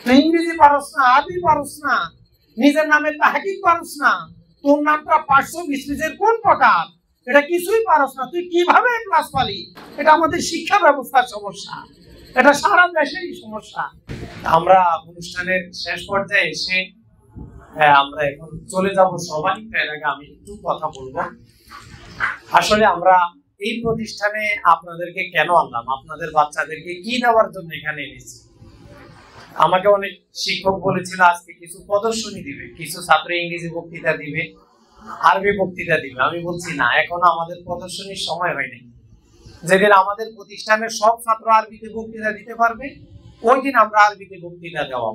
তুই ইংরেজি পারস না, আরবি পারস না, নিজের নামে তাহকিক পারস না, তোর নামটা 520 পেজের কোন প্রকার, এটা কিছুই পারস না, তুই কিভাবে ক্লাস পালি? এটা আমাদের শিক্ষা ব্যবস্থার সমস্যা, এটা সারা দেশেরই সমস্যা। আমরা অনুষ্ঠানের শেষ পর্যায়ে এসে আমরা এখন চলে যাব সবাই। এর আগে আমি একটু কথা বলবো। আসলে আমরা এই প্রতিষ্ঠানে আপনাদেরকে কেন আনলাম, আপনাদের বাচ্চাদেরকে কি দেওয়ার জন্য এখানে এনেছি। আমাকে অনেক শিক্ষক বলেছিল আজকে কিছু প্রদর্শনী দিবে, কিছু ছাত্র ইংরেজি বক্তৃতা দিবে, আরবি বক্তৃতা দিবে। আমি বলছি না, এখনো আমাদের প্রদর্শনীর সময় হয়নি। যেদিন আমাদের প্রতিষ্ঠানের সব ছাত্র আরবিতে বক্তৃতা দিতে পারবে, ওই দিন আমরা আরবিতে বক্তৃতা দেওয়া।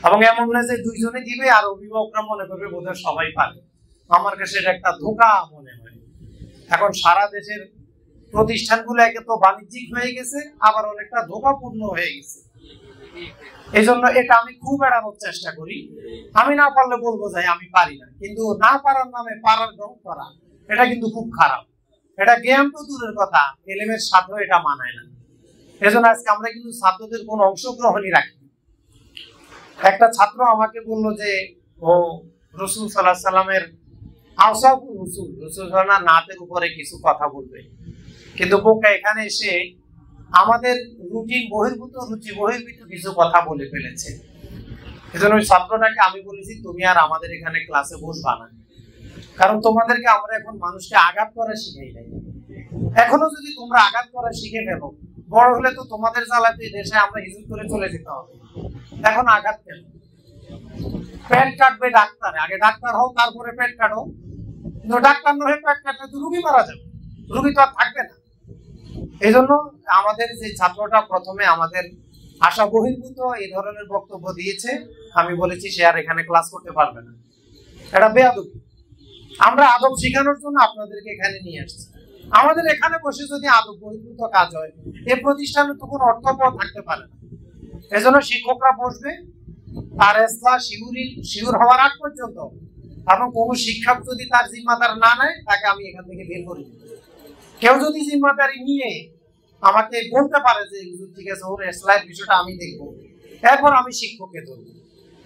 এবং এমন না যে দুইজনে দিবে আর অভিভাবকরা মনে করবে বোধহয় সবাই পারে। আমার কাছে এটা একটা ধোঁকা মনে হয়। এখন সারা দেশের প্রতিষ্ঠানগুলো একে তো বাণিজ্যিক হয়ে গেছে, আবার অনেকটা ধোঁকাপূর্ণ হয়ে গেছে। এই জন্য এটা আমি খুব এড়ানোর চেষ্টা করি। আমি না পারলে বলবো যে আমি পারি না, কিন্তু না পারার নামে পারার ঢং করা, এটা কিন্তু খুব খারাপ। এটা জ্ঞান তো দূরের কথা, এলেমের সাথেও এটা মানায় না। এজন্য আজকে আমরা কিন্তু ছাত্রদের কোনো অংশগ্রহণই রাখি। একটা ছাত্র আমাকে বললো যে ও রাসূল সাল্লাল্লাহু আলাইহি সাল্লামের আওসাফুর রাসূল, রাসূল সাল্লাল্লাহু নাতের উপরে কিছু কথা বলবে, কিন্তু বোকা এখানে এসে আমাদের রুটিন বহির্ভূত, রুচি বহির্ভূত কিছু কথা বলে ফেলেছে। এজন্য ওই ছাত্রটাকে আমি বলেছি তুমি আর আমাদের এখানে ক্লাসে বসবা না, কারণ তোমাদেরকে আমরা এখন মানুষকে আঘাত করা শিখাই নাই। এখনো যদি তোমরা আঘাত করা শিখে ফেলো, বড় হলে তো তোমাদের জ্বালাতে দেশে আমরা হিজরত করে চলে যেতে হবে। এখন আঘাত কেন? পেট কাটবে ডাক্তার, আগে ডাক্তার হও তারপরে পেট কাটো। কিন্তু ডাক্তার না হয়ে পেট কাটলে তো রুগী মারা যাবে, রুগী তো আর থাকবে না। এই জন্য আমাদের যে ছাত্রটা প্রথমে আমাদের আশা বহির্ভূত এই ধরনের বক্তব্য দিয়েছে, আমি বলেছি সে আর এখানে ক্লাস করতে পারবে না। এটা বেয়াদবি। আমরা আদব শেখানোর জন্য আপনাদেরকে এখানে নিয়ে আসছি। আমাদের এখানে বসে যদি আদব বহির্ভূত কাজ হয়, এই প্রতিষ্ঠানে তো কোনো অর্থবহ থাকতে পারে না। এজন্য শিক্ষকরা বসবে, তার ইসলাহ শিউর হওয়ার আগ পর্যন্ত, এবং কোনো শিক্ষক যদি তার জিম্মাদার না নেয়, তাকে আমি এখান থেকে বের করে দিই। কেউ যদি জিম্মাদারি নিয়ে আমাকে বলতে পারে যে ঠিক আছে ওর ইসলামের বিষয়টা আমি দেখবো, এরপর আমি শিক্ষককে ধরবো।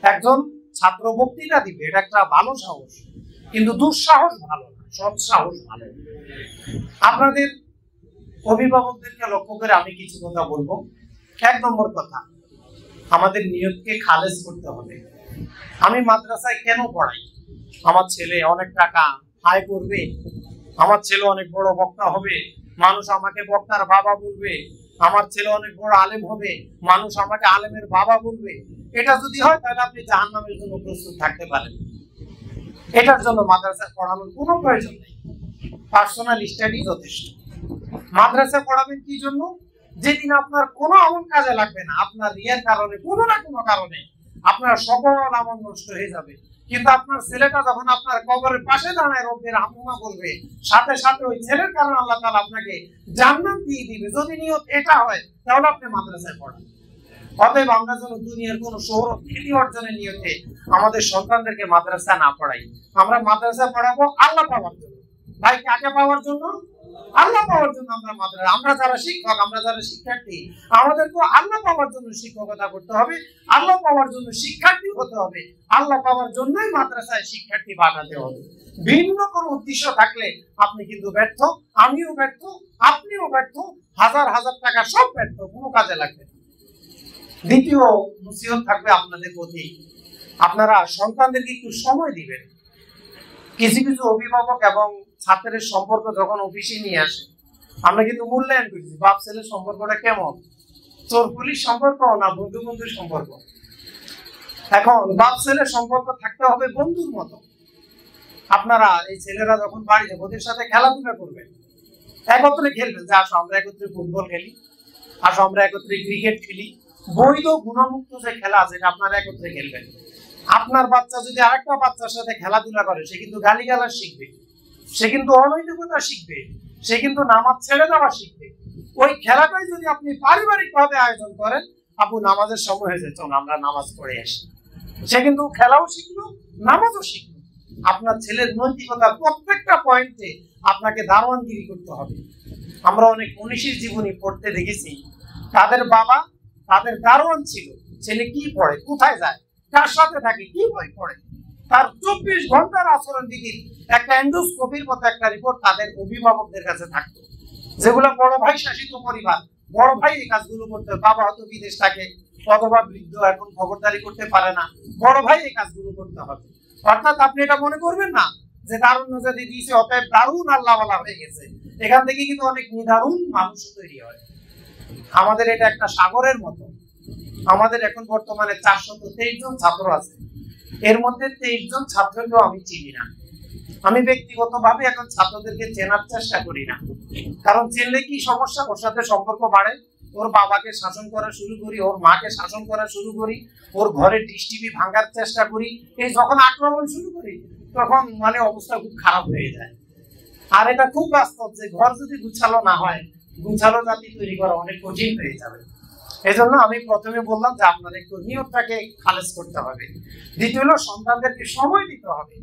একজন ছাত্র বক্তৃতা দিবে, এটা একটা ভালো সাহস, কিন্তু দুঃসাহস ভালো না, সৎ সাহস ভালো। আপনাদের অভিভাবকদেরকে লক্ষ্য করে আমি কিছু কথা বলবো। 1 নম্বর কথা, আমাদের নিয়তকে খালেজ করতে হবে। আমি মাদ্রাসায় কেন পড়াই? আমার ছেলে অনেক টাকা আয় করবে, আমার ছেলে অনেক বড় বক্তা হবে, মানুষ আমাকে বক্তার বাবা বলবে, আমার ছেলে অনেক বড় আলেম হবে, মানুষ আমাকে আলেমের বাবা বলবে। এটা যদি হয় তাহলে আপনি জাহান্নামের জন্য প্রস্তুত থাকতে পারেন। এটার জন্য মাদ্রাসায় পড়ানোর কোনো প্রয়োজন নেই, পার্সোনাল স্টাডি যথেষ্ট। মাদ্রাসায় পড়াবেন কি জন্য? যেদিন আপনার কোনো আমল কাজে লাগবে না, আপনার রিয়ার কারণে কোনো না কোনো কারণে আপনার সকল আমল নষ্ট হয়ে যাবে, কিন্তু আপনার ছেলেটা যখন আপনার কবরের পাশে দাঁড়ায় রব্বের হামদা বলবে, সাথে সাথে ওই ছেলের কারণে আল্লাহ তাআলা আপনাকে জান্নাত দিয়ে দিবে। যদি নিয়ত এটা হয় তাহলে আপনি মাদ্রাসায় পড়ান। অতএব আমরা যেন দুনিয়ার কোনো শহরত খ্যাতি অর্জনের নিয়তে আমাদের সন্তানদেরকে মাদ্রাসায় না পড়াই। আমরা মাদ্রাসায় পড়াবো আল্লাহ পাওয়ার জন্য। ভাই, কাকে পাওয়ার জন্য? আল্লাহ পাওয়ার জন্য আমরা মাদ্রাসা। আমরা যারা শিক্ষক, আমরা যারা শিক্ষার্থী, আমাদেরকে আল্লাহ পাওয়ার জন্য শিক্ষকতা করতে হবে, আল্লাহ পাওয়ার জন্য শিক্ষার্থী হতে হবে, আল্লাহ পাওয়ার জন্যই মাদ্রাসায় শিক্ষার্থী পাঠাতে হবে। ভিন্ন কোনো উদ্দেশ্য থাকলে আপনি কিন্তু ব্যর্থ, আমিও ব্যর্থ, আপনিও ব্যর্থ, হাজার হাজার টাকা সব ব্যর্থ, কোনো কাজে লাগবে না। দ্বিতীয় নসিহত থাকবে আপনাদের প্রতি, আপনারা সন্তানদেরকে একটু সময় দিবেন। কিছু কিছু অভিভাবক এবং ছাত্রের সম্পর্ক যখন অফিসে নিয়ে আসে, আমরা কিন্তু মূল্যায়ন করছি বাপ ছেলের সম্পর্কটা কেমন, চোর পুলিশ সম্পর্ক না বন্ধু বন্ধুর সম্পর্ক। এখন বাপ ছেলের সম্পর্ক থাকতে হবে বন্ধুর মতো। আপনারা এই ছেলেরা যখন বাড়ি যাবে ওদের সাথে খেলাধুলা করবেন, একত্রে খেলবেন, যে আসো আমরা একত্রে ফুটবল খেলি, আসো আমরা একত্রে ক্রিকেট খেলি। বৈধ গুণমুক্ত যে খেলা আছে এটা আপনারা একত্রে খেলবেন। আপনার বাচ্চা যদি আরেকটা বাচ্চার সাথে খেলাধুলা করে, সে কিন্তু গালিগালাজ শিখবে, সে কিন্তু অনৈতিকতা শিখবে, সে কিন্তু নামাজ ছেড়ে দেওয়া শিখবে। ওই খেলাটাই যদি আপনি পারিবারিক ভাবে আয়োজন করেন, আপু নামাজের সময় হয়েছে, চল আমরা নামাজ পড়ে আসি, সে কিন্তু খেলাও শিখলো, নামাজও শিখলো। আপনার ছেলের নৈতিকতার প্রত্যেকটা পয়েন্টে আপনাকে দারোয়ানগিরি করতে হবে। আমরা অনেক মনীষীর জীবনী পড়তে দেখেছি, তাদের বাবা তাদের দারোয়ান ছিল, ছেলে কি পড়ে, কোথায় যায়, কার সাথে থাকে, কি বই পড়ে, তার 24 ঘন্টার আচরণ বিধির একটা এন্ডোস্কোপির মতো একটা রিপোর্ট তাদের অভিভাবকদের কাছে থাকতো, যেগুলো বড় ভাই শাসিত পরিবার, বড় ভাই এই কাজগুলো করতে, বাবা হয়তো বিদেশ থাকে অথবা বৃদ্ধ এখন খবরদারি করতে পারে না, বড় ভাই এই কাজগুলো করতে হবে। অর্থাৎ আপনি এটা মনে করবেন না যে দারুণ নজর দিয়েছে অতএব দারুণ আল্লাহওয়ালা হয়ে গেছে, এখান থেকে কিন্তু অনেক নিদারুণ মানুষ তৈরি হয়। আমাদের এটা একটা সাগরের মতো। আমাদের এখন বর্তমানে 423 জন ছাত্র আছে, এর মধ্যে 23 জন ছাত্রকেও আমি চিনি না। আমি ব্যক্তিগতভাবে এখন ছাত্রদেরকে চেনার চেষ্টা করি না, কারণ চিনলে কি সমস্যা, ওর সাথে সম্পর্ক বাড়ে, ওর বাবাকে শাসন করা শুরু করি, ওর মাকে শাসন করা শুরু করি, ওর ঘরে ডিশ টিভি ভাঙার চেষ্টা করি, এই যখন আক্রমণ শুরু করি তখন মানে অবস্থা খুব খারাপ হয়ে যায়। আর এটা খুব বাস্তব যে ঘর যদি গুছালো না হয়, গুছালো জাতি তৈরি করা অনেক কঠিন হয়ে যাবে। এই জন্য আমি প্রথমে বললাম যে আপনার একটু নিয়তটাকে খালেজ করতে হবে। দ্বিতীয় হলো সন্তানদেরকে সময় দিতে হবে,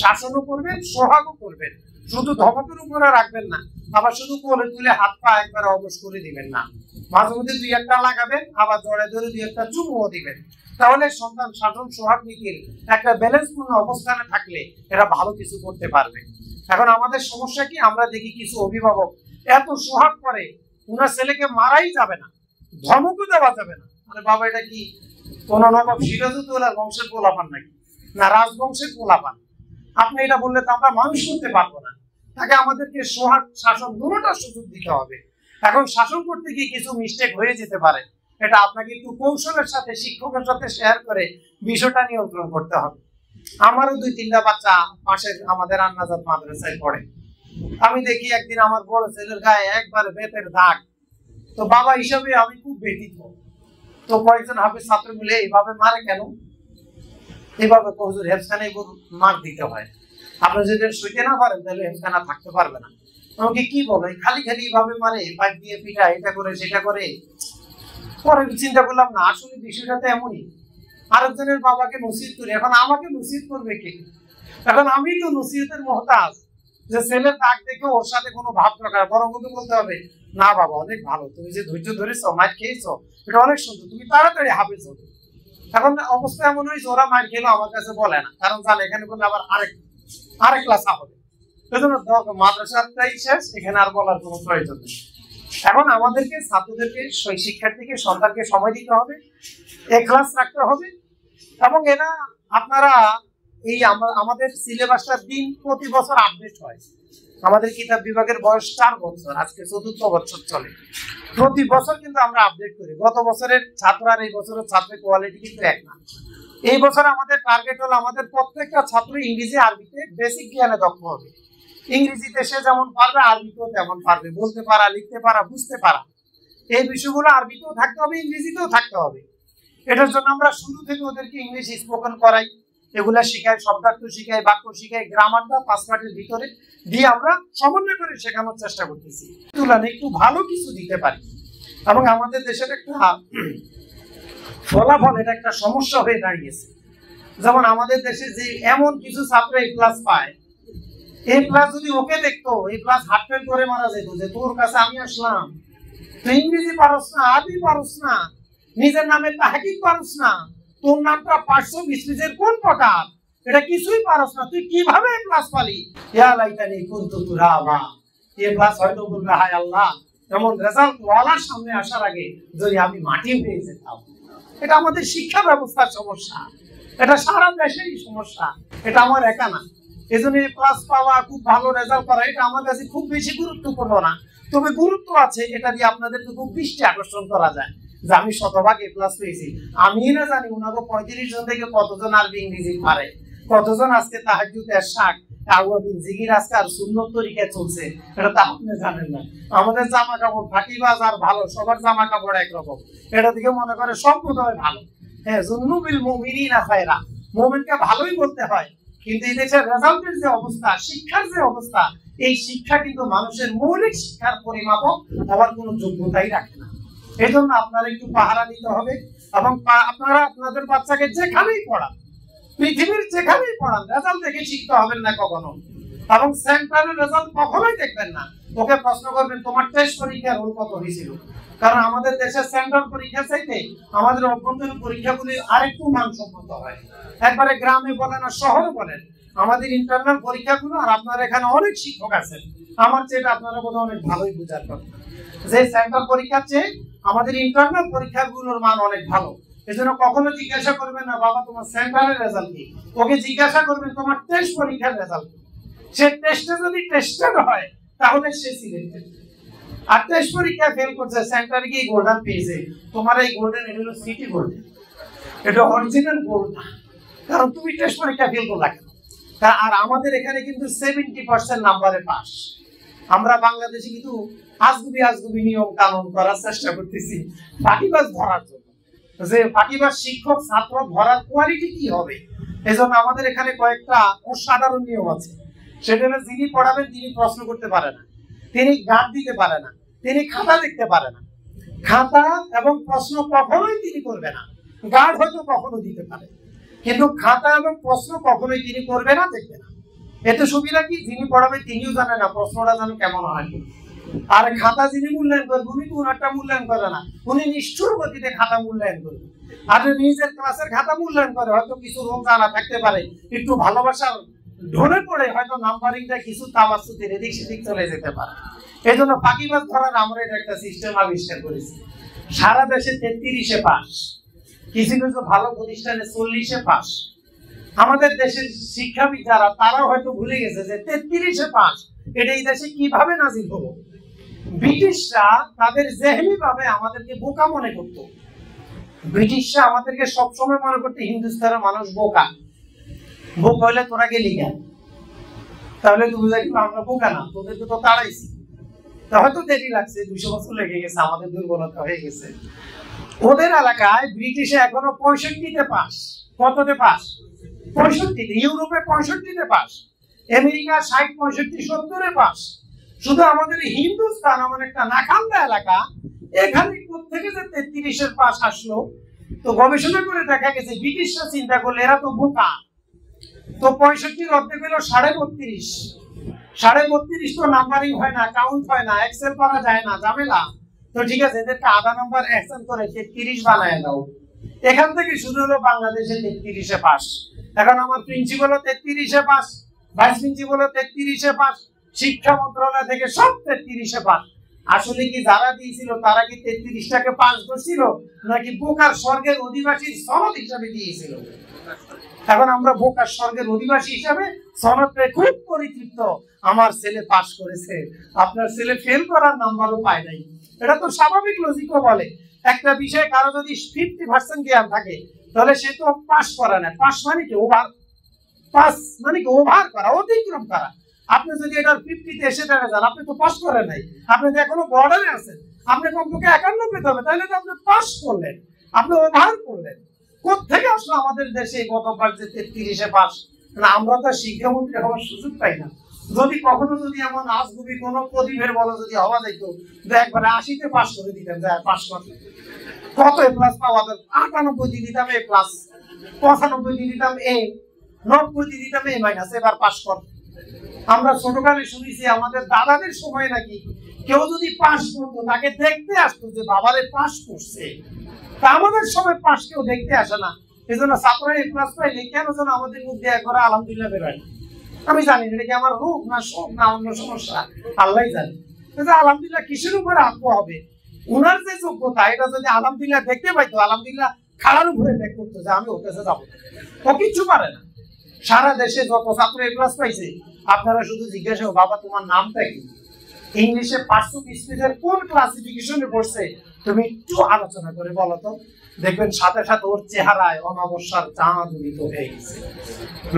শাসনও করবেন, সোহাগও করবেন, শুধু ধমকের উপরে রাখবেন না, আবার শুধু কোলে তুলে হাত পা একবারে অবশ করে দিবেন না, মাঝে মধ্যে 2-1টা লাগাবেন, আবার জড়ে ধরে 2-1টা চুমুও দিবেন। তাহলে সন্তান শাসন সোহাগ নীতির একটা ব্যালেন্সপূর্ণ অবস্থানে থাকলে এরা ভালো কিছু করতে পারবে। এখন আমাদের সমস্যা কি, আমরা দেখি কিছু অভিভাবক এত সোহাগ করে উনার ছেলেকে মারাই যাবে না, ধমকও দেওয়া যাবে না। আরে বাবা, এটা কি কোন নবাব সিরাজউদ্দৌলার বংশের পোলাপান নাকি, না রাজবংশের পোলাপান? আপনি এটা বললে তো আমরা মানুষ করতে পারবো না। তাকে আমাদেরকে সোহাগ শাসন দুটোটার সুযোগ দিতে হবে। এখন শাসন করতে গিয়ে কিছু মিস্টেক হয়ে যেতে পারে, এটা আপনাকে একটু কৌশলের সাথে শিক্ষকের সাথে শেয়ার করে বিষয়টা নিয়ন্ত্রণ করতে হবে। আমারও 2-3টা বাচ্চা পাশের আমাদের আন্নাজাত মাদ্রাসায় পড়ে। আমি দেখি একদিন আমার বড় ছেলের গায়ে একবারে বেতের দাগ। তো বাবা হিসাবে আমি খুব ব্যথিত। তো কয়েকজন হাফেজ ছাত্র মিলে এইভাবে মারে কেন, এইভাবে হুজুর হেফখানায় মার দিতে হয়, আপনি যদি শুইতে না পারেন তাহলে হেফখানা থাকতে পারবে না। আমাকে কি বলে খালি খালি এইভাবে মারে, পাইপ দিয়ে পিঠা, এটা করে সেটা করে। পরে চিন্তা করলাম না, আসলে বিষয়টা তো এমনই। আরেকজনের বাবাকে নসিহত করি, এখন আমাকে নসিহত করবে কে? এখন আমি তো নসিহতের মহতাজ, যে ছেলের দাগ দেখে ওর সাথে কোনো ভাব প্রকার, বরং ওকে বলতে হবে না বাবা অনেক ভালো, তুমি যে ধৈর্য ধরেছো, মার খেয়েছো, এটা অনেক সুন্দর, তুমি তাড়াতাড়ি হাফেজ হবে। এখন অবস্থা এমন হয়েছে ওরা মার খেলো আমার কাছে বলে না, কারণ জানে এখানে বললে আবার আরেক ক্লাস হবে। সেজন্য মাদ্রাসাটাই শেষ, এখানে আর বলার কোনো প্রয়োজন নেই। এখন আমাদেরকে ছাত্রদেরকে, শিক্ষার্থীকে, সন্তানকে সময় দিতে হবে, ক্লাস রাখতে হবে। এবং এরা আপনারা এই আমাদের সিলেবাসটার দিন প্রতি বছর আপডেট হয়। আমাদের কিতাব বিভাগের বয়স 4 বছর, আজকে 4র্থ বছর চলে। প্রতি বছর কিন্তু আমরা আপডেট করি। গত বছরের ছাত্র আর এই বছরের ছাত্রের কোয়ালিটি কিন্তু এক না। এই বছর আমাদের টার্গেট হলো আমাদের প্রত্যেকটা ছাত্র ইংরেজি আরবিতে বেসিক জ্ঞানে দক্ষ হবে। ইংরেজিতে সে যেমন পারবে আরবিতেও তেমন পারবে, বলতে পারা, লিখতে পারা, বুঝতে পারা, এই বিষয়গুলো আরবিতেও থাকতে হবে, ইংরেজিতেও থাকতে হবে। এটার জন্য আমরা শুরু থেকে ওদেরকে ইংলিশ স্পোকেন করাই, এগুলা শিখাই, শব্দার্থ শিখাই, বাক্য শিখাই, গ্রামারটা 5 মিনিটের ভিতরে দিয়ে আমরা সমন্বয় করে শেখানোর চেষ্টা করতেছি, তুলনায় একটু ভালো কিছু দিতে পারি। এবং আমাদের দেশের একটা ফলাফল, এটা একটা সমস্যা হয়ে দাঁড়িয়েছে। যেমন আমাদের দেশে যে এমন কিছু ছাত্র এই ক্লাস পায়, এই ক্লাস যদি ওকে দেখতো, এই ক্লাস হার্ট ফেল করে মারা যেত, যে তোর কাছে আমি আসলাম, তুই ইংরেজি পারস না, আরবি পারস না, নিজের নামে তাহকিক পারস না, তোর নামটা 520 পেজের কোন প্রকার, এটা কিছুই পারস না, তুই কিভাবে ক্লাস পালি? ইয়া লাইতানি কুনতু তুরাবা। এই ক্লাস হয়তো বলবে হায় আল্লাহ, এমন রেজাল্ট ওয়ালার সামনে আসার আগে যদি আমি মাটি হয়ে যেতাম। এটা আমাদের শিক্ষা ব্যবস্থার সমস্যা, এটা সারা দেশেরই সমস্যা, এটা আমার একা না। এজন্য ক্লাস পাওয়া, খুব ভালো রেজাল্ট করা, এটা আমার কাছে খুব বেশি গুরুত্বপূর্ণ না। তবে গুরুত্ব আছে, এটা দিয়ে আপনাদেরকে খুব দৃষ্টি আকর্ষণ করা যায় যে আমি শতভাগ এ প্লাস পেয়েছি। আমি না জানি ওনাকে 35 জন থেকে কতজন আরবি ইংরেজি পারে, কতজন আজকে তাহাজ্জুদ এরশাদ আউয়াবিন জিকির আজকার সুন্নত তরিকায় চলছে, এটা তো আপনি জানেন না। আমাদের জামা কাপড় ফাঁকিবাজ আর ভালো, সবার জামা কাপড় একরকম, এটা দিকে মনে করে সব বোধহয় ভালো। হ্যাঁ, জুন্নুবিল মুমিনিনা খায়রা, মুমিনকে ভালোই বলতে হয়, কিন্তু এই দেশের রেজাল্টের যে অবস্থা, শিক্ষার যে অবস্থা, এই শিক্ষা কিন্তু মানুষের মৌলিক শিক্ষার পরিমাপক হওয়ার কোনো যোগ্যতাই রাখে না। এই জন্য আপনারা একটু পাহারা দিতে হবে। এবং আপনারা আপনাদের বাচ্চাকে যেখানেই পড়ান, পৃথিবীর যেখানেই পড়ান, রেজাল্ট দেখে শিখতে হবেন না কখনো। এবং সেন্টারের রেজাল্ট কখনোই দেখবেন না। ওকে প্রশ্ন করবেন তোমার টেস্ট পরীক্ষার রোল কত হয়েছিল, কারণ আমাদের দেশের সেন্টার পরীক্ষা চাইতে আমাদের অভ্যন্তরীণ পরীক্ষাগুলি আরেকটু মানসম্মত হয়। একবারে গ্রামে বলেন আর শহরে বলেন, আমাদের ইন্টারনাল পরীক্ষাগুলো, আর আপনার এখানে অনেক শিক্ষক আছেন আমার চেয়ে আপনারা বোধ অনেক ভালোই বুঝার কথা, যে সেন্টার পরীক্ষার চেয়ে আমাদের ইন্টারনাল পরীক্ষাগুলোর মান অনেক ভালো। এজন্য কখনো জিজ্ঞাসা করবেন না বাবা তোমার সেন্টারের রেজাল্ট কি, ওকে জিজ্ঞাসা করবেন তোমার টেস্ট পরীক্ষার রেজাল্ট কি। সে টেস্টে যদি টেস্টেড হয় তাহলে সে সিলেক্টেড। আর টেস্ট পরীক্ষা ফেল করছে, সেন্টারে গিয়ে গোল্ডেন পেয়েছে, তোমার এই গোল্ডেন এটা হলো সিটি গোল্ডেন, এটা অরিজিনাল গোল্ড না, কারণ তুমি টেস্ট পরীক্ষা ফেল করলা কেন। আর আমাদের এখানে কিন্তু 70% নাম্বারে পাস। আমরা বাংলাদেশে কিন্তু আজগুবি নিয়ম কানুন করার চেষ্টা করতেছি ফাঁকিবাজ ধরার জন্য, যে ফাঁকিবাজ শিক্ষক ছাত্র ধরার কোয়ালিটি কি হবে। এজন্য আমাদের এখানে কয়েকটা অসাধারণ নিয়ম আছে। সেটা হলো যিনি পড়াবেন তিনি প্রশ্ন করতে পারে না, তিনি গার্ড দিতে পারে না, তিনি খাতা দেখতে পারে না। খাতা এবং প্রশ্ন কখনোই তিনি করবে না। গার্ড হয়তো কখনো দিতে পারে, কিন্তু খাতা এবং প্রশ্ন কখনোই তিনি করবে না, দেখবে না। এতে সুবিধা কি, যিনি পড়াবে তিনিও জানে না প্রশ্নটা যেন কেমন হয়। আর খাতা যিনি মূল্যায়ন করবে উনি তো ওনারটা মূল্যায়ন করে না, উনি নিষ্ঠুর গতিতে খাতা মূল্যায়ন করবে। আর নিজের ক্লাসের খাতা মূল্যায়ন করে হয়তো কিছু রোগ জানা থাকতে পারে, একটু ভালোবাসার ঢলে পড়ে হয়তো নাম্বারিংটা কিছু তাওয়াসুতের এদিক সেদিক চলে যেতে পারে। এই জন্য ফাঁকিবাজ ধরার আমরা এটা একটা সিস্টেম আবিষ্কার করেছি। সারা দেশে 33-এ পাস, কিছু কিছু ভালো প্রতিষ্ঠানে 40-এ পাস। আমাদের দেশের শিক্ষাবিদ যারা তারা হয়তো ভুলে গেছে যে 33-এ পাস এটা এই দেশে কিভাবে নাজিল হলো। ব্রিটিশরা তাদের জেহনি ভাবে আমাদেরকে বোকা মনে করত। ব্রিটিশরা আমাদেরকে সবসময় মনে করতে হিন্দুস্তানের মানুষ বোকা, বোকা হলে তোরা গেলি কেন, তাহলে তো বুঝা গেল আমরা বোকা না, তোদেরকে তো তাড়াইছি। হয়তো দেরি লাগছে, 200 বছর লেগে গেছে, আমাদের দুর্বলতা হয়ে গেছে। ওদের এলাকায় ব্রিটিশে এখনো 65-তে পাস। কততে পাস? 65-তে। ইউরোপে 65-তে পাস, আমেরিকা 60, 65, 70-এ পাস। শুধু আমাদের হিন্দুস্তান এমন একটা নাখান্দা এলাকা, এখানে কোত্থেকে যে 33-এর পাস আসলো। তো গবেষণা করে দেখা গেছে ব্রিটিশরা চিন্তা করলে এরা তো বোকা, তো 65-র অর্ধেক হলো 32.5। 32.5 তো নাম্বারিং হয় না, কাউন্ট হয় না, এক্সেল করা যায় না, ঝামেলা। তো ঠিক আছে, এদেরকে আধা নাম্বার এক্সেল করে 33 বানায় দাও। এখান থেকে শুরু হলো বাংলাদেশে 33-এ পাস। এখন আমার প্রিন্সিপালও 33-এ পাস, ভাইস প্রিন্সিপালও 33-এ পাস, শিক্ষা মন্ত্রণালয় থেকে সব 33-এ পাস। আসলে কি যারা দিয়েছিল তারা কি 33টাকে পাস করছিল, নাকি বোকার স্বর্গের অধিবাসীর সনদ হিসাবে দিয়েছিল? এখন আমরা বোকার স্বর্গের অধিবাসী হিসাবে সনদ পেয়ে খুব পরিতৃপ্ত, আমার ছেলে পাস করেছে, আপনার ছেলে ফেল করার নাম্বারও পায় নাই। এটা তো স্বাভাবিক লজিকও বলে। একটা বিষয়ে কারো যদি 50% জ্ঞান থাকে তাহলে সে তো পাস করে না। পাস মানে কি ওভার, পাস মানে কি ওভার করা, অতিক্রম করা। আপনি যদি এটার 50-তে এসে দাঁড়া যান, আপনি তো পাস করেন নাই, আপনি তো এখনো বর্ডারে আছেন, আপনি কমপক্ষে 51 পেতে হবে, তাহলে তো আপনি পাস করলেন, আপনি ওভার করলেন। কোথেকে আসলো আমাদের দেশে গতবার যে 33-এ পাস? আমরা তো শিক্ষামন্ত্রী হওয়ার সুযোগ পাই না। যদি কখনো যদি এমন আজগুবি কোনো প্রদীপের বলো যদি হওয়া যেত, একবারে 80-তে পাস করে দিতাম, পাস করতে কত এ প্লাস পাওয়া যায়, 98 দিয়ে দিতাম এ প্লাস, 95 দিয়ে দিতাম এ, 90 দিয়ে দিতাম এ মাইনাস, এবার পাস কর। আমরা ছোটকালে শুনেছি আমাদের দাদাদের সময় নাকি কেউ যদি পাস করতো তাকে দেখতে আসতো যে বাবারে পাস করছে। তা আমাদের সময় পাস কেউ দেখতে আসে না, এই জন্য ছাত্ররা এ প্লাস পাইলে কেন যেন আমাদের মধ্যে একবার আলহামদুলিল্লাহ বেরোয়। আমি জানি এটা কি আমার রোগ না শোক না অন্য সমস্যা, আল্লাহ জানে। আলহামদুলিল্লাহ কিসের উপরে আঁকবো হবে? উনার যে যোগ্যতা এটা যদি আলহামদুলিল্লাহ দেখতে পাইতো, আলহামদুলিল্লাহ খাড়ার উপরে দেখ করতো যে আমি ওর কাছে যাবো, ও কিচ্ছু পারে না। সারা দেশে যত ছাত্র এ প্লাস পাইছে আপনারা শুধু জিজ্ঞাসা বাবা তোমার নামটা কি, ইংলিশে 520 পেজের কোন ক্লাসিফিকেশনে পড়ছে তুমি একটু আলোচনা করে বলো তো, দেখবেন সাথে সাথে ওর চেহারায় অমাবস্যার চাঁদ উদিত হয়ে গেছে,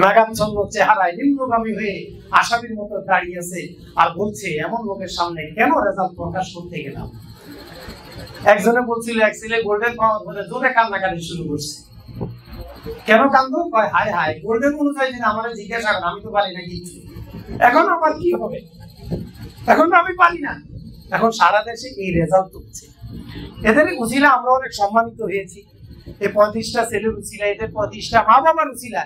মেঘাচ্ছন্ন চেহারায় নিম্নগামী হয়ে আসামির মতো দাঁড়িয়ে আছে আর বলছে এমন লোকের সামনে কেন রেজাল্ট প্রকাশ করতে গেলাম। একজনে বলছিল এক ছেলে গোল্ডেন পাওয়ার বলে জোরে কান্নাকাটি শুরু করছে। কেন কান্দো? কয় হায় হায় গোল্ডেন অনুযায়ী যদি আমার জিজ্ঞাসা করেন আমি তো পারি না কিছু, এখন আমার কি হবে, এখন তো আমি পারি না। এখন সারা দেশে এই রেজাল্ট হচ্ছে, এদের উচিলা আমরা অনেক সম্মানিত হয়েছি। এই 35টা ছেলের উচিলা, এদের 35টা মা বাবার উচিলা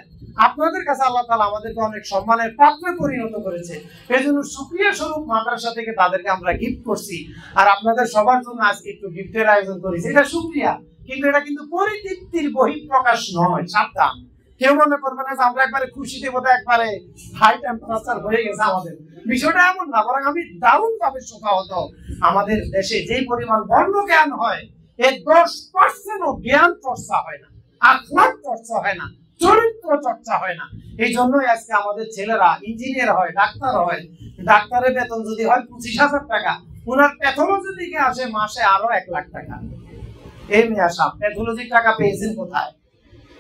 আপনাদের কাছে আল্লাহ তাআলা আমাদেরকে অনেক সম্মানের পাত্রে পরিণত করেছে। এই জন্য শুকরিয়া স্বরূপ মাদ্রাসা থেকে তাদেরকে আমরা গিফট করছি। আর আপনাদের সবার জন্য আজকে একটু গিফটের আয়োজন করেছি, এটা শুকরিয়া, কিন্তু এটা কিন্তু পরিতৃপ্তির বহিঃপ্রকাশ নয়। সাবধান, কেউ মনে করবে না যে আমরা একবারে খুশিতে বোধহয় একবারে হাই টেম্পারেচার হয়ে গেছে আমাদের, বিষয়টা এমন না। বরং আমি দারুণ ভাবে শোকাহত, আমাদের দেশে যে পরিমাণ বর্ণ জ্ঞান হয় এর 10% জ্ঞান চর্চা হয় না, আখলাক চর্চা হয় না, চরিত্র চর্চা হয় না। এই জন্যই আজকে আমাদের ছেলেরা ইঞ্জিনিয়ার হয়, ডাক্তার হয়। ডাক্তারের বেতন যদি হয় 25,000 টাকা, ওনার প্যাথোলজি দিকে আসে মাসে আরো 1 লাখ টাকা। এই মেয়া সাহেব প্যাথোলজির টাকা পেয়েছেন কোথায়?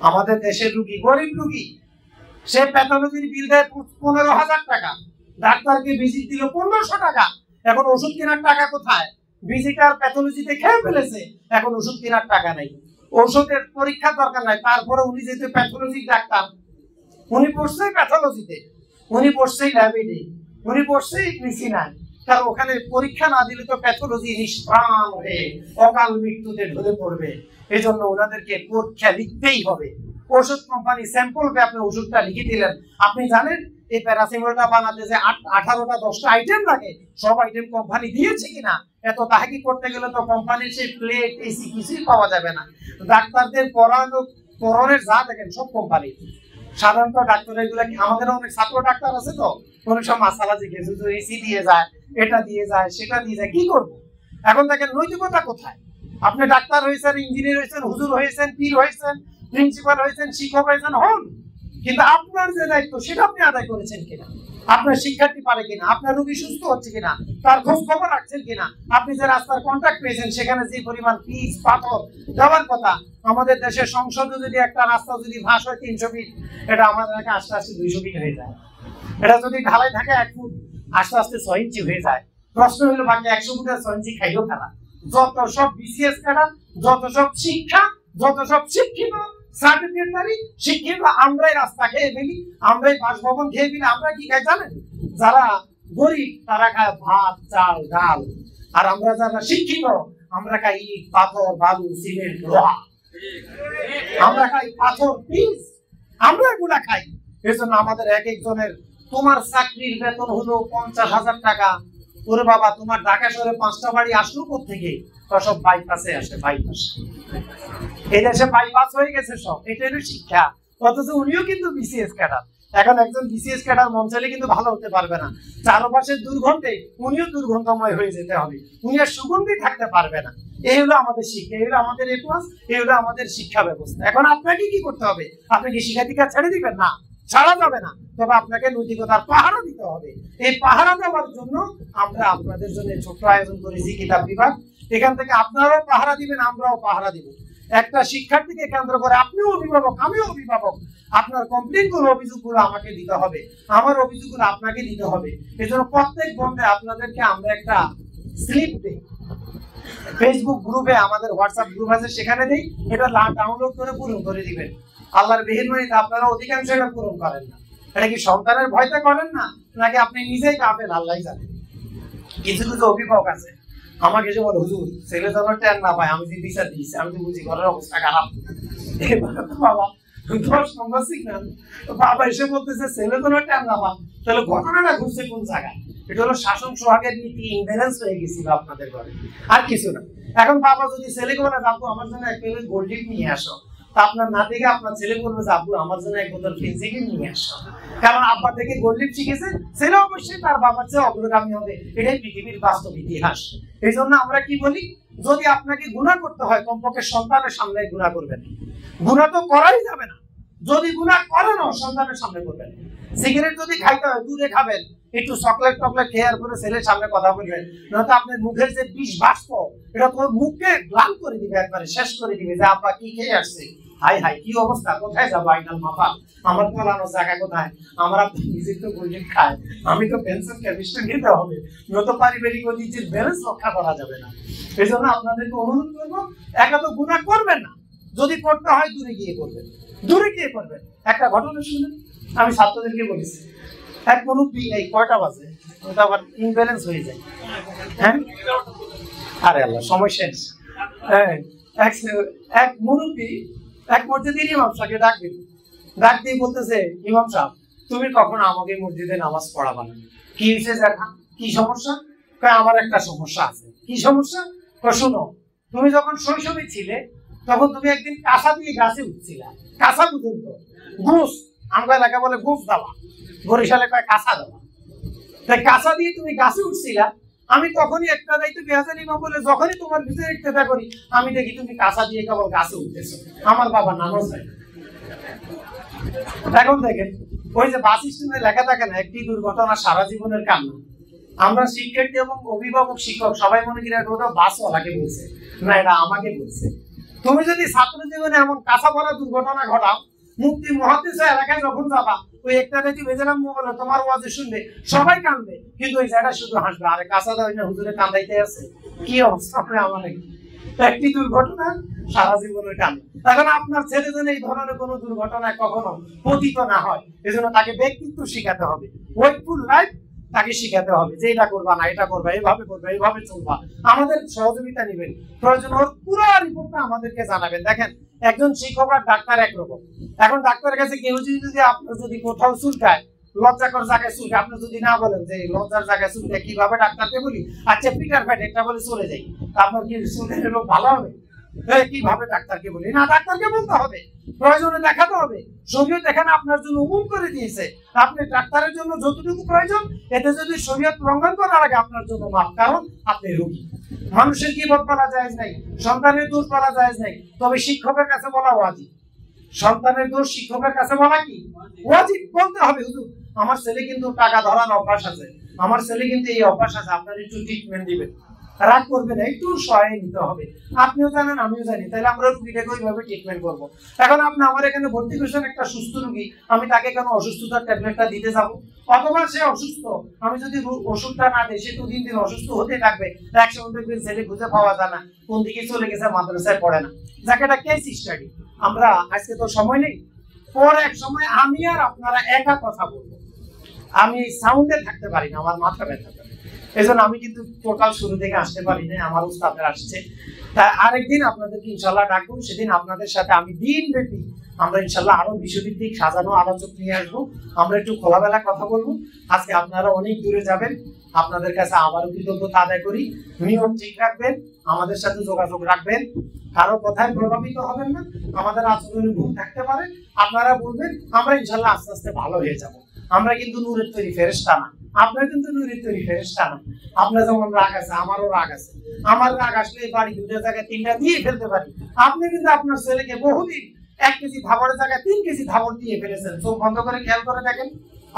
আমাদের দেশের রুগী, গরিব রুগী, সে প্যাথোলজির বিল দেয় 15,000 টাকা, ডাক্তারকে ভিজিট দিল 1500 টাকা। এখন ওষুধ কেনার টাকা কোথায়? ভিজিটার প্যাথোলজিতে খেয়ে ফেলেছে, এখন ওষুধ কেনার টাকা নেই, ওষুধের পরীক্ষা দরকার নাই। তারপরে উনি যেহেতু প্যাথোলজির ডাক্তার, উনি পড়ছে প্যাথোলজিতে, উনি পড়ছে ল্যাবেডে, উনি পড়ছে মেডিসিনায়, কারণ ওখানে পরীক্ষা না দিলে তো প্যাথোলজি নিষ্প্রাণ হয়ে অকাল মৃত্যুতে ঢলে পড়বে। এই জন্য ওনাদেরকে পরীক্ষা লিখতেই হবে। ওষুধ কোম্পানি স্যাম্পল পে আপনি ওষুধটা লিখে দিলেন, আপনি জানেন এই প্যারাসিটামলটা বানাতে যে 18টা 10টা আইটেম লাগে, সব আইটেম কোম্পানি দিয়েছে কিনা এত তাহাকি করতে গেলে তো কোম্পানির সেই প্লেট এসি কিছুই পাওয়া যাবে না। ডাক্তারদের পড়ানোর যা দেখেন সব কোম্পানি। সাধারণত ডাক্তার এগুলো আমাদের অনেক ছাত্র ডাক্তার আছে, তো অনেক সব মাসালা জিজ্ঞেস এসি দিয়ে যায়, এটা দিয়ে যায়, সেটা দিয়ে যায়, কি করবো? এখন দেখেন নৈতিকতা কোথায়? আপনি ডাক্তার হয়েছেন, ইঞ্জিনিয়ার হয়েছেন, হুজুর হয়েছেন, পীর হয়েছেন, প্রিন্সিপাল হয়েছেন, শিক্ষক হয়েছেন, হন, কিন্তু আপনার যে দায়িত্ব সেটা আপনি আদায় করেছেন কিনা? আপনার শিক্ষার্থী পারে কিনা? আপনার রোগী সুস্থ হচ্ছে কিনা তার খোঁজ খবর রাখছেন কিনা? আপনি যে রাস্তার কন্ট্রাক্ট পেয়েছেন সেখানে যে পরিমাণ পিচ পাথর দেওয়ার কথা, আমাদের দেশের সংসদে যদি একটা রাস্তা যদি ভাঁজ হয় 300 ফিট, এটা আমাদের এলাকায় আস্তে আস্তে 200 ফিট হয়ে যায়। এটা যদি ঢালাই থাকে 1 ফুট, আস্তে আস্তে 6 ইঞ্চি হয়ে যায়। প্রশ্ন হলো বাকি 100 ফুটের 6 ইঞ্চি খাইলো খেলা। যত সব বিসিএস ক্যাডার, যত সব শিক্ষা, যত সব শিক্ষিত সার্টিফিকেটধারী শিক্ষিত, আমরাই রাস্তা খেয়ে ফেলি, আমরাই বাসভবন খেয়ে ফেলি। আমরা কি খাই জানেন? যারা গরিব তারা খায় ভাত, চাল, ডাল, আর আমরা যারা শিক্ষিত আমরা খাই ইট, পাথর, বালু, সিমেন্ট, লোহা, আমরা খাই পাথর, পিচ, আমরা এগুলা খাই। এজন্য আমাদের এক একজনের, তোমার চাকরির বেতন হলো 50,000 টাকা, ওরে বাবা তোমার ঢাকা শহরে 5টা বাড়ি আসলো কোত্থেকে? সব বাইপাসে আসে, বাইপাস। এই দেশে বাইপাস হয়ে গেছে সব, এটাই শিক্ষা। অথচ উনিও কিন্তু বিসিএস ক্যাডার। এখন একজন বিসিএস ক্যাডার মন চাইলে কিন্তু ভালো হতে পারবে না, চারপাশের দুর্গন্ধে উনিও দুর্গন্ধময় হয়ে যেতে হবে, উনি আর সুগন্ধি থাকতে পারবে না। এই হলো আমাদের শিক্ষা, এই হলো আমাদের এ প্লাস, এই হলো আমাদের শিক্ষা ব্যবস্থা। এখন আপনাকে কি করতে হবে? আপনি কি শিক্ষার্থীকে ছেড়ে দিবেন? না, ছাড়া যাবে না, তবে আপনাকে নৈতিকতার পাহারা দিতে হবে। এই পাহারা দেওয়ার জন্য আমরা আপনাদের জন্য ছোট্ট আয়োজন করেছি কিতাব বিভাগ। এখান থেকে আপনারাও পাহারা দিবেন, আমরাও পাহারা দিব। একটা শিক্ষার্থীকে কেন্দ্র করে আপনিও অভিভাবক, আমিও অভিভাবক, আপনার কমপ্লেন গুলো, অভিযোগগুলো আমাকে দিতে হবে, আমার অভিযোগগুলো আপনাকে দিতে হবে। এই জন্য প্রত্যেক বন্ধে আপনাদেরকে আমরা একটা স্লিপ দিই, ফেসবুক গ্রুপে, আমাদের হোয়াটসঅ্যাপ গ্রুপ আছে সেখানে দিই, এটা ডাউনলোড করে পূরণ করে দিবেন। আল্লাহর মেহেরবানিতে আপনারা অধিকাংশ এটা পূরণ করেন না। এটা কি সন্তানের ভয়তে করেন না, নাকি আপনি নিজেই কাফের? আল্লাহ জানেন। কিছু কিছু অভিভাবক আছে আমাকে এসে বলে, হুজুর ছেলে যেন ট্যান না পায়, আমি যে বিচার দিয়েছি, আমি তো বুঝি ঘরের অবস্থা খারাপ। বাবা 10 নম্বর সিগন্যাল, বাবা এসে বলতেছে ছেলে যেন ট্যান না পায়, তাহলে ঘটনাটা ঘুরছে কোন জায়গায়? এটা হলো শাসন সোহাগের নীতি ইমব্যালেন্স হয়ে গেছিল আপনাদের ঘরে, আর কিছু না। এখন বাবা যদি ছেলেকে বলে, আব্বু আমার জন্য 1 প্লেট গোল্ড ডিপ নিয়ে আসো, তা আপনার না থেকে আপনার ছেলে বলবে যে আব্বু আমার জন্য 1 বোতল ফেন্সিকে নিয়ে আসো, কারণ আব্বা থেকে গোল্ড ডিপ শিখেছে। ছেলে অবশ্যই তার বাবার চেয়ে অগ্রগামী হবে, এটাই পৃথিবীর বাস্তব ইতিহাস। এই জন্য আমরা কি বলি, যদি আপনাকে গুনাহ করতে হয় কমপক্ষে সন্তানের সামনে গুনাহ করবেন। গুনাহ তো করাই যাবে না, যদি গুনাহ করেন সন্তানের সামনে করবেন। সিগারেট যদি খাইতে হয় দূরে খাবেন, একটু চকলেট টকলেট খেয়ার করে ছেলের সামনে কথা বলবেন, নয়তো আপনার মুখের যে বিষ বাষ্প এটা তোর মুখকে গ্লান করে দিবে, একবারে শেষ করে দিবে যে আব্বা কি খেয়ে আসছে, হাই হাই কি অবস্থা, কোথায় যাবো আইনাল মাপা, আমার পড়ানোর জায়গা কোথায়, আমার আপনি নিজে তো গোল্ডেন খায়, আমি তো পেন্সিল কেমিস্ট্রি নিতে হবে, নয়তো পারিবারিক ঐতিহ্যের ব্যালেন্স রক্ষা করা যাবে না। এই জন্য আপনাদেরকে অনুরোধ করবো, একা তো গুনাহ করবেন না, যদি করতে হয় দূরে গিয়ে করবেন, দূরে গিয়ে করবেন। একটা ঘটনা শুনেন, আমি ছাত্রদেরকে বলেছি, এক মুরব্বী, এই কয়টা বাজে, ওটা আবার ইমব্যালেন্স হয়ে যায়। হ্যাঁ, আরে আল্লাহ, সময় শেষ। হ্যাঁ, এক মুরব্বী এক মসজিদের ইমাম সাহেবকে ডাক দিল, ডাক দিয়ে বলতেছে, ইমাম সাহেব তুমি কখনো আমাকে মসজিদে নামাজ পড়াবা না। কি হয়েছে দেখা, কি সমস্যা? আমার একটা সমস্যা আছে। কি সমস্যা? শোনো, তুমি যখন শৈশবে ছিলে তখন তুমি একদিন কাঁচা দিয়ে গাছে উঠছিলা। কাঁচা বুঝুন তো, ঘুষ, আমরা এলাকা বলে ঘুষ দেওয়া, বরিশালে কয় কাঁচা দেওয়া। তাই কাঁচা দিয়ে তুমি গাছে উঠছিলা, আমি তখনই একটা দায়িত্ব বেহাজাল ইমাম বলে যখনই তোমার ভিতরে ইক্তেদা করি আমি দেখি তুমি কাঁচা দিয়ে কেবল গাছে উঠতেছো। আমার বাবা নামাজ হয়। এখন দেখেন, ওই যে বাস স্ট্যান্ডে লেখা থাকে না, একটি দুর্ঘটনা সারা জীবনের কান্না। আমরা শিক্ষার্থী এবং অভিভাবক শিক্ষক সবাই মনে করি এটা বাসওয়ালাকে বলছে, না এটা আমাকে বলছে। তুমি যদি ছাত্র জীবনে এমন কাঁচা পড়া দুর্ঘটনা ঘটাও, মুক্তি মহাদেশ এলাকায় যখন যাবা, ওই একটা বেটি বেজেলাম বলে তোমার ওয়াজে শুনবে, সবাই কাঁদবে, কিন্তু ওই জায়গা শুধু হাসবে। আরে কাঁচা দাও না, হুজুরে কান্দাইতে আছে, কি অবস্থা হবে আমার। একটি দুর্ঘটনা সারা জীবনের কান্না। এখন আপনার ছেলে যেন এই ধরনের কোনো দুর্ঘটনায় কখনো পতিত না হয়, এজন্য তাকে ব্যক্তিত্ব শিখাতে হবে, ওয়াইফুল লাইফ তাকে শিখাতে হবে যে এটা করবা না, এটা করবা, এইভাবে করবা, এইভাবে চলবা। আমাদের সহযোগিতা নেবেন, প্রয়োজন ওর পুরো রিপোর্টটা আমাদেরকে জানাবেন। দেখেন, একজন শিক্ষক আর ডাক্তার একরকম। এখন ডাক্তারের কাছে কেউ যদি আপনার যদি কোথাও চুলকায়, লজ্জাকর জায়গায় চুলকায়, আপনি যদি না বলেন যে লজ্জার জায়গায় চুলকায় কিভাবে ডাক্তারকে বলি, আচ্ছা পিটার ফ্যাট একটা বলে চলে যাই, আপনার কি চুলের রোগ ভালো হবে? কিভাবে ডাক্তারকে বলি না, ডাক্তারকে বলতে হবে, প্রয়োজনে দেখাতে হবে। শরীয়ত এখানে আপনার জন্য উমুম করে দিয়েছে, আপনি ডাক্তারের জন্য যতটুকু প্রয়োজন, এতে যদি শরীয়ত লঙ্ঘন করার আগে আপনার জন্য মাফ, কারণ আপনি রোগী। মানুষের কি বদ বলা যায় নাই, সন্তানের দোষ বলা যায় নাই, তবে শিক্ষকের কাছে বলা ওয়াজিব। সন্তানের দোষ শিক্ষকের কাছে বলা কি ওয়াজিব, বলতে হবে হুজুর আমার ছেলে কিন্তু টাকা ধরার অভ্যাস আছে, আমার ছেলে কিন্তু এই অভ্যাস আছে, আপনার একটু ট্রিটমেন্ট দিবেন। রাগ করবে না, একটু সহায় নিতে হবে। আপনিও জানেন আমিও জানি, তাহলে আমরা রুগীটাকে ওইভাবে ট্রিটমেন্ট করবো। এখন আপনি আমার এখানে ভর্তি করছেন একটা সুস্থ রুগী, আমি তাকে কেন অসুস্থতার ট্যাবলেটটা দিতে যাবো? অথবা সে অসুস্থ, আমি যদি ওষুধটা না দিই সে তো দিন দিন অসুস্থ হতে থাকবে, একসময় দেখবেন ছেলে খুঁজে পাওয়া যায় না, কোন দিকে চলে গেছে, মাদ্রাসায় পড়ে না। যাকে এটা কেস স্টাডি, আমরা আজকে তো সময় নেই, পরে এক সময় আমি আর আপনারা একা কথা বলবো। আমি সাউন্ডে থাকতে পারি না, আমার মাথা ব্যথা করে, এই জন্য আমি কিন্তু টোটাল শুরু থেকে আসতে পারি না, আমার উস্তাদের আসছে। তাই আরেকদিন আপনাদেরকে ইনশাল্লাহ ডাকবো, সেদিন আপনাদের সাথে আমি দিন ব্যাপী আমরা ইনশাল্লাহ আরো বিষয়ভিত্তিক সাজানো আলোচনা নিয়ে আসবো, আমরা একটু খোলামেলা কথা বলবো। আজকে আপনারা অনেক দূরে যাবেন, আপনাদের কাছে আবারও কৃতজ্ঞতা আদায় করি। নিয়ম ঠিক রাখবেন, আমাদের সাথে যোগাযোগ রাখবেন, কারো কথায় প্রভাবিত হবেন না, আমাদের আচরণে ভুল থাকতে পারে, আপনারা বলবেন, আমরা ইনশাল্লাহ আস্তে আস্তে ভালো হয়ে যাব। আমরা কিন্তু নূরের তৈরি ফেরেশতা না, আপনার কিন্তু নূরের তৈরি ফেরেশতা না। আপনার যেমন রাগ আছে, আমারও রাগ আছে, আমার রাগ আসলে বাড়ি দুটো জায়গায় তিনটা দিয়ে ফেলতে পারি। আপনি কিন্তু আপনার ছেলেকে বহুদিন 1 কেজি ধাবরের জায়গায় 3 কেজি ধাবর দিয়ে ফেলেছেন। চোখ বন্ধ করে খেয়াল করে দেখেন,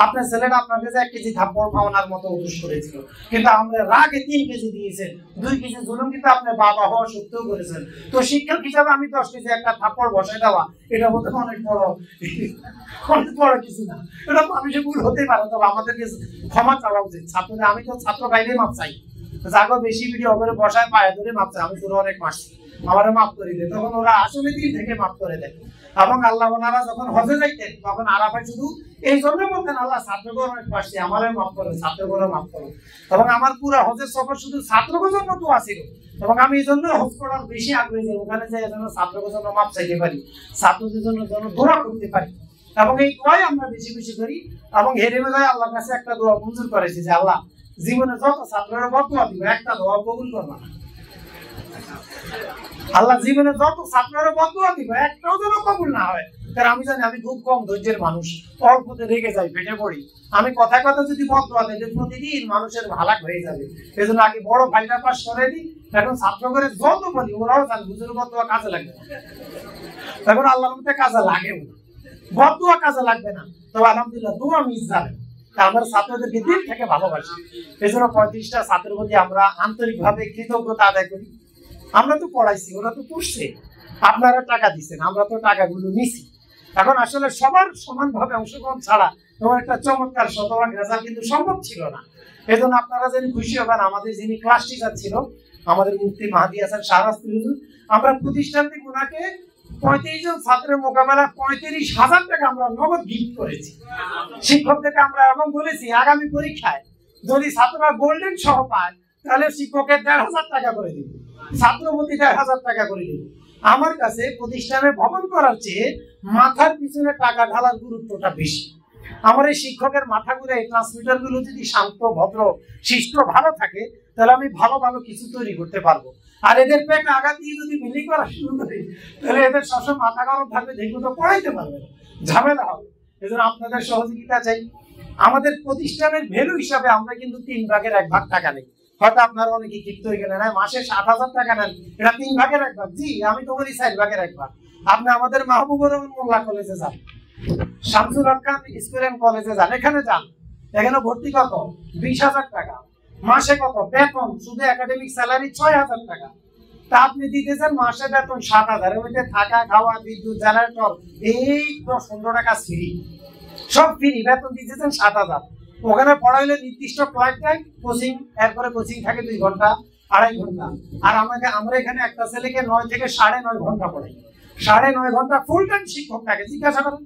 আপনার ছেলেটা আপনার কাছে 1 কেজি ধাবর পাওনার মতো উদ্দেশ্য করেছিল, কিন্তু আমরা রাগে 3 কেজি দিয়েছেন। 2 কেজি জুলুম কিন্তু আপনার বাবা হওয়া সত্ত্বেও করেছেন। তো শিক্ষক হিসাবে আমি 10 কেজি একটা থাপ্পড় বসাই দেওয়া, এটা বলতে অনেক বড় কিছু না, এটা মানুষের ভুল হতে পারে, তবে আমাদেরকে ক্ষমা চাওয়া উচিত। ছাত্রদের, আমি তো ছাত্র বাইরে মাপ চাই, যাগো বেশি ভিডিও করে বসায় পায়ে ধরে মাপ চাই, আমি শুরু অনেক মারছি, আমারে মাফ করে দেয়, তখন ওরা আসলে দিল থেকে মাফ করে দেয়। এবং আল্লাহ ওনারা যখন হজে যাইতেন তখন আরাফায় শুধু এই জন্য বলতেন, আল্লাহ ছাত্রগণ অনেক পারছি, আমারে মাফ করো, ছাত্রগণ মাফ করো। এবং আমার পুরো হজের সফর শুধু ছাত্রগণ জন্য দোয়া ছিল, এবং আমি এই জন্য হজ করার বেশি আগ্রহী যে ওখানে যে যেন ছাত্রগণ জন্য মাফ চাইতে পারি, ছাত্রদের জন্য যেন দোয়া করতে পারি, এবং এই দোয়াই আমরা বেশি বেশি করি। এবং হেরে বেলায় আল্লাহর কাছে একটা দোয়া মঞ্জুর করেছি যে আল্লাহ জীবনে যত ছাত্ররা বদোয়া দিব, একটা দোয়া কবুল করবা না। আল্লাহ জীবনে যত ছাত্ররা বদোয়া দিব, একটাও যেন কবুল না হয়। কারণ আমি জানি আমি খুব কম ধৈর্যের মানুষ, অল্পতে রেগে যাই, ফেটে পড়ি। আমি কথায় কথা যদি বদোয়া দিই প্রতিদিন মানুষের ভালাক হয়ে যাবে, এই জন্য আগে বড় ভাইটা পাস করে দিই। এখন ছাত্র করে যত বলি ওরাও জানে হুজুরের বদোয়া কাজে লাগবে না, এখন আল্লাহর মধ্যে কাজে লাগেও না, বদোয়া কাজে লাগবে না। তবে আলহামদুলিল্লাহ দোয়া মিস যাবে। আমরা ছাত্রদেরকে দিল থেকে ভালোবাসি, এই জন্য 35টা ছাত্রের প্রতি আমরা আন্তরিকভাবে কৃতজ্ঞতা আদায় করি। আমরা তো পড়াইছি, ওরা তো পড়ছে, আপনারা টাকা দিচ্ছেন, আমরা তো টাকাগুলো নিছি। এখন আসলে সবার সমানভাবে অংশগ্রহণ ছাড়া তোমার একটা চমৎকার শতভাগ রেজাল্ট কিন্তু সম্ভব ছিল না। এই জন্য আপনারা যেন খুশি হবেন, আমাদের যিনি ক্লাস টিচার ছিল আমাদের মুফতি মাহাদি হাসান শাহরাস্তি হুজুর, আমরা প্রতিষ্ঠান থেকে ওনাকে 35 জন ছাত্রের মোকাবেলা 35,000 টাকা আমরা নগদ গিফট করেছি শিক্ষকদেরকে। আমরা এবং বলেছি আগামী পরীক্ষায় যদি ছাত্ররা গোল্ডেন সহ পায় তাহলে শিক্ষকের 1,500 টাকা করে দিব, ছাত্র প্রতি 1,500 টাকা করে দিব। আমার কাছে প্রতিষ্ঠানে ভবন করার চেয়ে মাথার পিছনে টাকা ঢালার গুরুত্বটা বেশি। আমার এই শিক্ষকের মাথা ঘুরে এই ট্রান্সমিটার গুলো যদি শান্ত, ভদ্র, শিষ্ট, ভালো থাকে, তাহলে আমি ভালো ভালো কিছু তৈরি করতে পারবো। আর এদের পেট আঘাত দিয়ে যদি বিলি করা শুরু করি, তাহলে এদের সবসময় মাথা গরম থাকবে, দেখবো তো পড়াইতে পারবে না, ঝামেলা হবে। এজন্য আপনাদের সহযোগিতা চাই। আমাদের প্রতিষ্ঠানের ভ্যালু হিসাবে আমরা কিন্তু 3 ভাগের 1 ভাগ টাকা নেই। হয়তো আপনারা অনেকে ক্ষিপ্ত হয়ে গেলেন, মাসে 7,000 টাকা নেন, এটা 3 ভাগের 1 ভাগ। জি, আমি তো বলি 4 ভাগের 1 ভাগ। আপনি আমাদের মাহবুবুর রহমান মোল্লা কলেজে যান, শামসুল হক খান স্কুল এন্ড কলেজে যান, এখানে যান, এখানে ভর্তি কত? 20,000 টাকা। মাসে কত বেতন? শুধু একাডেমিক স্যালারি 6,000 টাকা। তা আপনি দিতেছেন মাসে বেতন 7,000, এর মধ্যে থাকা, খাওয়া, বিদ্যুৎ, জেনারেটর, এই 10-15 টাকা ফ্রি, সব ফ্রি। বেতন দিতেছেন 7,000। ওখানে পড়াইলে নির্দিষ্ট ক্লাস টাইম, কোচিং, এরপরে কোচিং থাকে 2 ঘন্টা, 2.5 ঘন্টা। আর আমরা এখানে একটা ছেলেকে 9 থেকে 9.5 ঘন্টা পড়াই। 9.5 ঘন্টা ফুল টাইম শিক্ষক থাকে। জিজ্ঞাসা করেন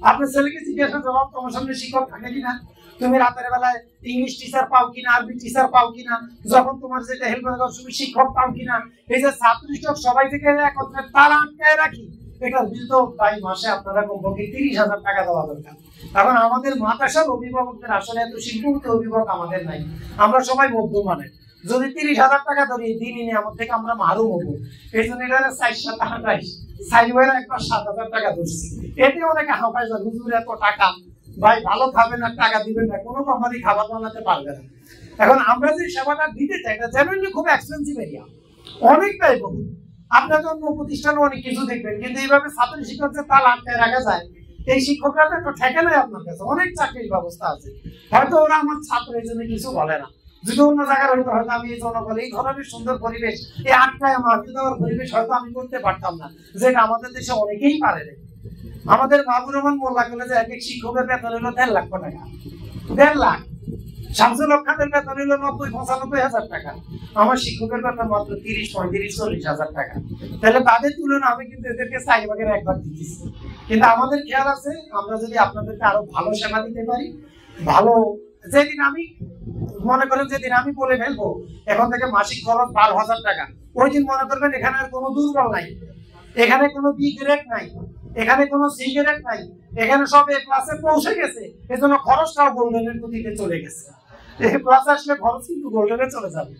আপনার ছেলেকে, জিজ্ঞাসা জবাব, তোমার সামনে শিক্ষক থাকে কিনা? তুমি রাতের বেলায় ইংলিশ টিচার পাও কিনা, আরবি টিচার পাও কিনা, যখন তোমার যেটা হেল্প করে তুমি শিক্ষক পাও কিনা? এই যে ছাত্র শিক্ষক সবাই থেকে একত্রে তারা আটকায় রাখি, এটার বিল তো ভাই মাসে আপনারা কমপক্ষে 30,000 টাকা দেওয়া দরকার। এখন আমাদের মাদ্রাসার অভিভাবকদের আসলে এত শিল্পমুক্ত অভিভাবক আমাদের নাই, আমরা সবাই মধ্যমানের। যদি 30,000 টাকা ধরি দিন আমার থেকে আমরা মারুম হবো। এই জন্য এটা 4-7-28 সাইডওয়ের একবার 7,000 টাকা ধরছি। এতে অনেকে হাঁপায় যায়, হুজুর এত টাকা, ভাই ভালো খাবেন না, টাকা দিবেন না, কোনো কোম্পানি খাবার বানাতে পারবে না। এখন আমরা যে সেবাটা দিতে চাই, এটা জেনারেলি খুব এক্সপেন্সিভ এরিয়া, অনেক ব্যয়বহুল। আপনার অন্য প্রতিষ্ঠানে অনেক কিছু দেখবেন, কিন্তু এইভাবে ছাত্র শিক্ষক যে তাল আটকায় রাখা যায়, এই শিক্ষকরা তো একটু ঠেকে নাই আপনার কাছে। অনেক চাকরির ব্যবস্থা আছে, হয়তো ওরা আমার ছাত্র এই জন্য কিছু বলে না। যদি অন্য জায়গায় হয়তো হয়তো আমি এই জনবল, এই ধরনের সুন্দর পরিবেশ, এই আটকায় মাহফিল দেওয়ার পরিবেশ হয়তো আমি করতে পারতাম না, যেটা আমাদের দেশে অনেকেই পারে না। আমাদের মাহবুবুর রহমান মোল্লা কলেজে এক এক শিক্ষকের বেতন হলো 1.5 লাখ টাকা, 1.5 লাখ। শামসুল হক খানের বেতন হলো 90-95 হাজার টাকা। আমার শিক্ষকের বেতন মাত্র 30-35-40 হাজার টাকা। তাহলে তাদের তুলনা আমি কিন্তু এদেরকে 4 ভাগের 1 ভাগ দিচ্ছি। কিন্তু আমাদের খেয়াল আছে, আমরা যদি আপনাদেরকে আরো ভালো সেবা দিতে পারি, ভালো, যেদিন আমি মনে করেন যেদিন আমি বলে ফেলবো এখন থেকে মাসিক খরচ 12,000 টাকা, ওই দিন মনে করবেন এখানে আর কোনো দুর্বল নাই, এখানে কোনো বি গ্রেড নাই, এখানে কোনো সি গ্রেড নাই, এখানে সব এ ক্লাসে পৌঁছে গেছে। এজন্য খরচটাও গোল্ডেনের গতিতে চলে গেছে। এ ক্লাসে আসলে খরচ কিন্তু গোল্ডেনে চলে যাবে।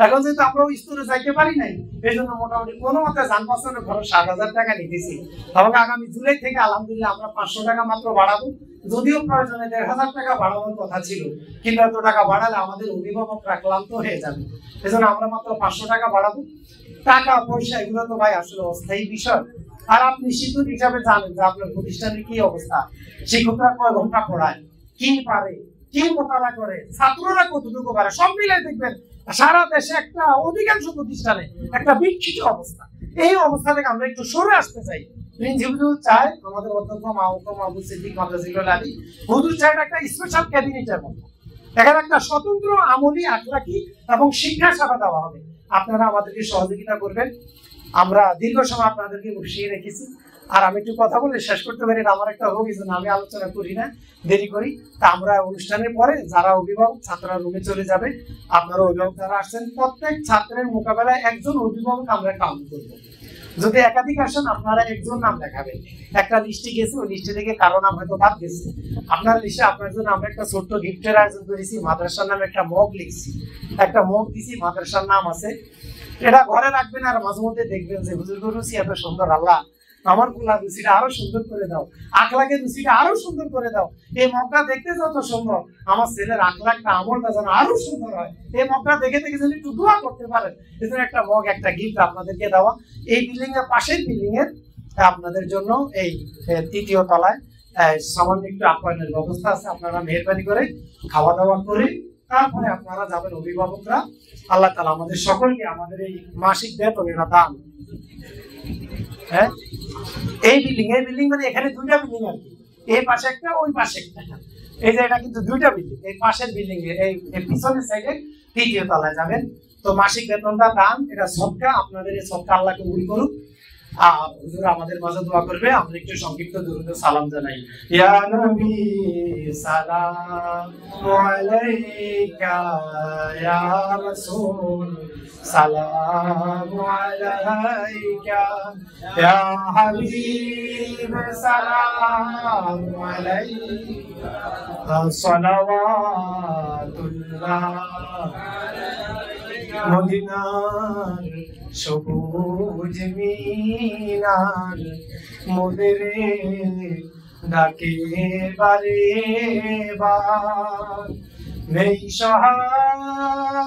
এখন যেহেতু আমরা ওই স্তরে যাইতে পারি নাই, এই জন্য মোটামুটি কোনো মতে যানবাহনের খরচ 7,000 টাকা নিতেছি। এবং আগামী জুলাই থেকে আলহামদুলিল্লাহ আমরা 500 টাকা মাত্র বাড়াবো। যদিও প্রয়োজনে 1,500 টাকা বাড়ানোর কথা ছিল, কিন্তু এত টাকা বাড়ালে আমাদের অভিভাবকরা ক্লান্ত হয়ে যাবে। এই জন্য আমরা মাত্র 500 টাকা বাড়াবো। টাকা পয়সা এগুলো তো ভাই আসলে অস্থায়ী বিষয়। আর আপনি শিক্ষক হিসাবে জানেন যে আপনার প্রতিষ্ঠানের কি অবস্থা, শিক্ষকরা কয় ঘন্টা পড়ায়, কি পারে, কি মোতালা করে, ছাত্ররা কতটুকু পারে, সব মিলে দেখবেন সারা দেশে একটা অধিকাংশ প্রতিষ্ঠানে একটা বিক্ষিপ্ত অবস্থা। এই অবস্থা থেকে আমরা একটু সরে আসতে চাই। প্রিন্সিপাল চায়, আমাদের অধ্যক্ষ মাহবুব সিদ্দিক মাদ্রাসা আলী হুজুর চায় একটা স্পেশাল ক্যাবিনেটের মতো, এখানে একটা স্বতন্ত্র আমলি, আখলাকি এবং শিক্ষা সেবা দেওয়া হবে। আপনারা আমাদেরকে সহযোগিতা করবেন। আমরা দীর্ঘ সময় আপনাদেরকে বসিয়ে রেখেছি। আর আমি একটু কথা বলে শেষ করতে পারি, আমার একটা অভিযোগ, আমি আলোচনা করি না, দেরি করি। তা আমরা অনুষ্ঠানের পরে যারা অভিভাবক, ছাত্ররা রুমে চলে যাবে। আপনারা অভিভাবক যারা আসছেন, প্রত্যেক ছাত্রের মোকাবেলায় একজন অভিভাবক আমরা কাউন্ট করবো। যদি একাধিক আসেন আপনারা একজন নাম দেখাবেন। একটা লিস্টে গেছে, ওই লিস্টে থেকে কারো নাম হয়তো বাদ গেছে। আপনার লিস্টে আপনার জন্য আমরা একটা ছোট্ট গিফটের আয়োজন করেছি, মাদ্রাসার নামে একটা মগ লিখছি, একটা মগ দিছি, মাদ্রাসার নাম আছে। এটা ঘরে রাখবেন আর মাঝে মধ্যে দেখবেন যে হুজুর রুচি এত সুন্দর, আল্লাহ আমার পোলার রুচিটা আরো সুন্দর করে দাও, আখলাকের রুচিটা আরো সুন্দর করে দাও। এই মগটা দেখতে যত সুন্দর, আমার ছেলের আখলাকটা, আমলটা যেন আরো সুন্দর হয়। এই মগটা দেখে দেখে যদি একটু দোয়া করতে পারেন, এজন্য একটা মগ, একটা গিফট আপনাদেরকে দেওয়া। এই বিল্ডিং এর পাশের বিল্ডিং এর আপনাদের জন্য এই 3য় তলায় সামান্য একটু আপ্যায়নের ব্যবস্থা আছে। আপনারা মেহরবানি করে খাওয়া দাওয়া করে তারপরে আপনারা যাবেন অভিভাবকরা। আল্লাহ তাআলা আমাদের সকলকে আমাদের এই মাসিক বেতন এটা দান। হ্যাঁ, এই বিল্ডিং মানে এখানে 2টা বিল্ডিং আর কি, এই পাশে একটা, ওই পাশে একটা। এই যে এটা কিন্তু 2টা বিল্ডিং, এই পাশের বিল্ডিং এ, এই পিছনের সাইডে 3য় তলায় যাবেন। তো মাসিক বেতনটা দান, এটা সদকা। আপনাদের এই সদকা আল্লাহ কবুল করুক। হুজুর আমাদের মাঝে দোয়া করবে, আমরা একটু সংক্ষিপ্ত দুরূদ ও সালাম জানাই। ইয়া নবী সালামু আলাইকা, ইয়া রাসূল সালামু আলাইকা, ইয়া হাবিব সালামু আলাইকা, সালাওয়াতুল্লাহ। মদিনার সবুজ মিনার মোদের ডাকে বারে বার, নেই সহায়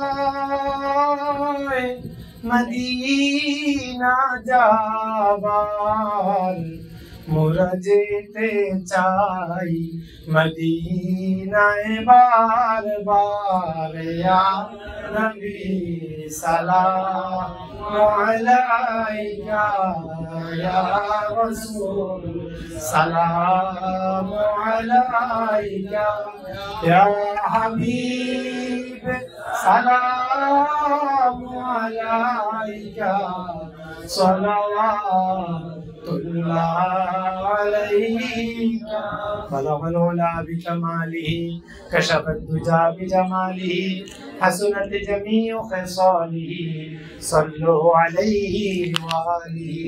মদিনা যাবার, মোরা যেতে চাই মদিনায় বার বার। ইয়া নবী সালামু আলাইকা, ইয়া রাসূল সালামু আলাইকা, ইয়া হাবিব সালামু আলাইকা, সালাওয়াতুল্লাহ আলাইকা। بلغ العلا بكماله، كشف الدجى بجماله، حسنت جميع خصاله، صلوا عليه وآله।